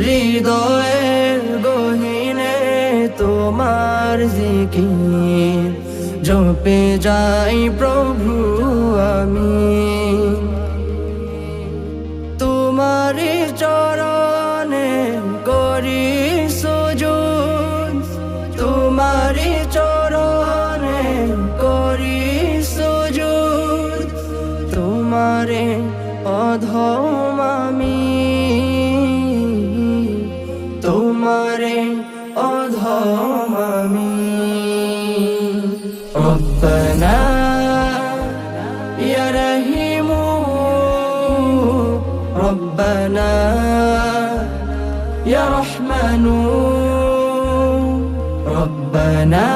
হৃদয়ের গহীনে তোমার জিকির জপে যাই প্রভু আমি। তোমারি চরণে করি সুজুদ, তোমারি চরণে করি সুজুদ, তোমারে অধম আমি, তোমারে অধম আমি। রব্বানা ইয়া রহিমু, রব্বানা ইয়া রহমানু, রব্বানা